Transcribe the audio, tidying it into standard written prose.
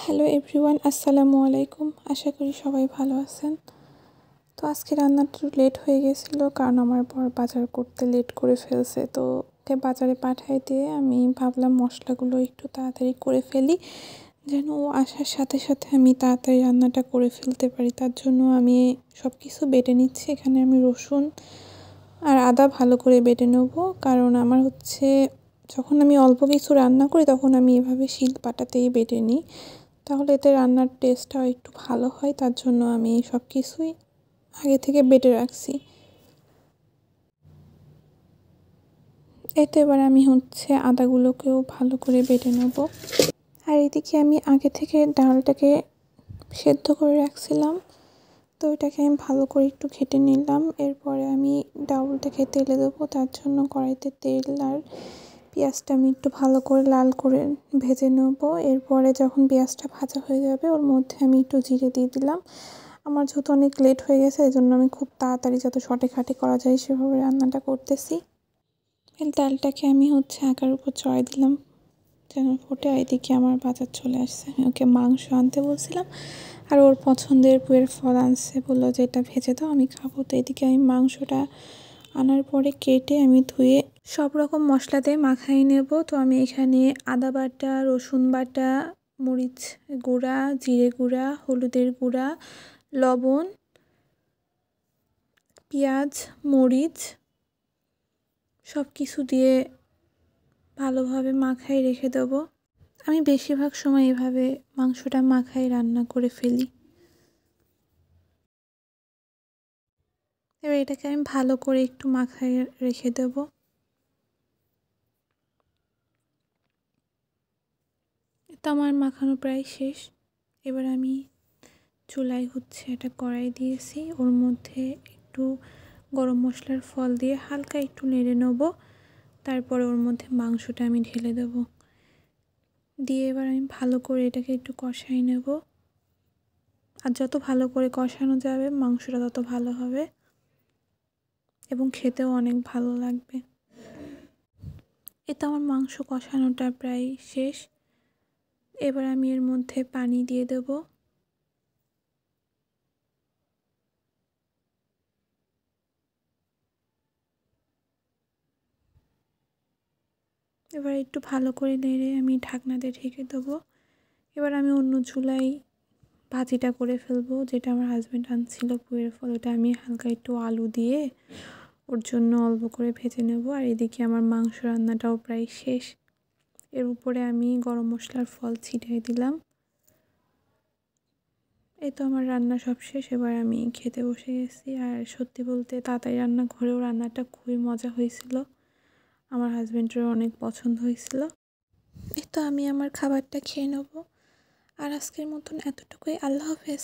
Hello everyone, আসসালামু আলাইকুম। আশা করি সবাই ভালো আছেন। তো আজকে রান্নাটা একটু লেট হয়ে গেছিলো, কারণ আমার বর বাজার করতে লেট করে ফেলছে। তো ওকে বাজারে পাঠাই দিয়ে আমি ভাবলাম মশলাগুলো একটু তাড়াতাড়ি করে ফেলি, যেন ও আসার সাথে সাথে আমি তাড়াতাড়ি রান্নাটা করে ফেলতে পারি। তার জন্য আমি সব কিছু বেটে নিচ্ছি। এখানে আমি রসুন আর আদা ভালো করে বেটে নেব, কারণ আমার যখন আমি অল্প কিছু রান্না করি তখন আমি এভাবে শিলপাটাতেই বেটে নিই, তাহলে এতে রান্নার টেস্টটাও একটু ভালো হয়। তার জন্য আমি সব কিছুই আগে থেকে বেটে রাখছি। এতে এবার আমি আদাগুলোকেও ভালো করে বেটে নেব। আর এদিকে আমি আগে থেকে ডালটাকে সেদ্ধ করে রাখছিলাম, তো এটাকে আমি ভালো করে একটু ঘেটে নিলাম। এরপরে আমি ডাউলটাকে তেলে দেবো। তার জন্য কড়াইতে তেল আর পেঁয়াজটা আমি একটু ভালো করে লাল করে ভেজে নেব। এরপরে যখন পেঁয়াজটা ভাজা হয়ে যাবে ওর মধ্যে আমি একটু জিরে দিয়ে দিলাম। আমার যেহেতু অনেক লেট হয়ে গেছে, এই জন্য আমি খুব তাড়াতাড়ি যত শর্টকাটে করা যায় সেভাবে রান্নাটা করতেছি। এই ডালটাকে আমি আগার উপর চড়াই দিলাম যেন ফোটে। এদিকে আমার বাজার চলে আসছে, আমি ওকে মাংস আনতে বলছিলাম, আর ওর পছন্দের পুয়ের ফল আনছে, বললো যে এটা ভেজে দাও, আমি খাবো। তো এদিকে আমি মাংসটা আনার পরে কেটে আমি ধুয়ে সব রকম মশলা দিয়ে মাখাই নেব। তো আমি এখানে আদা বাটা, রসুন বাটা, মরিচ গুঁড়া, জিরে গুঁড়া, হলুদের গুঁড়া, লবণ, পেঁয়াজ, মরিচ সব কিছু দিয়ে ভালোভাবে মাখাই রেখে দেবো। আমি বেশিরভাগ সময় এভাবে মাংসটা মাখাই রান্না করে ফেলি। এবার এটাকে আমি ভালো করে একটু মাখাই রেখে দেবো। এটা আমার মাখানো প্রায় শেষ। এবার আমি চুলায় একটা কড়াই দিয়েছি, ওর মধ্যে একটু গরম মশলার ফল দিয়ে হালকা একটু নেড়ে নেব। তারপরে ওর মধ্যে মাংসটা আমি ঢেলে দেব, দিয়ে এবার আমি ভালো করে এটাকে একটু কষাই নেব। আর যত ভালো করে কষানো যাবে মাংসটা তত ভালো হবে এবং খেতেও অনেক ভালো লাগবে। এটা আমার মাংস কষানোটা প্রায় শেষ। এবার আমি এর মধ্যে পানি দিয়ে দেব। এবার একটু ভালো করে নেড়ে আমি ঢাকনা দিয়ে ঢেকে দেবো। এবার আমি অন্য চুলায় ভাজিটা করে ফেলবো, যেটা আমার হাজব্যান্ড আনছিল পুয়ের ফল। ওটা আমি হালকা একটু আলু দিয়ে ওর জন্য অল্প করে ভেজে নেব। আর এদিকে আমার মাংস রান্নাটাও প্রায় শেষ। এর উপরে আমি গরম মশলার ফল ছিটিয়ে দিলাম। এই তো আমার রান্না সব শেষ। এবার আমি খেতে বসে গেছি। আর সত্যি বলতে তাড়াতাড়ি রান্না করেও রান্নাটা খুবই মজা হয়েছিল, আমার হাজব্যান্ডেরও অনেক পছন্দ হয়েছিল। এই তো আমি আমার খাবারটা খেয়ে নেব। আর আজকের মতন এতটুকুই। আল্লাহ হাফেজ।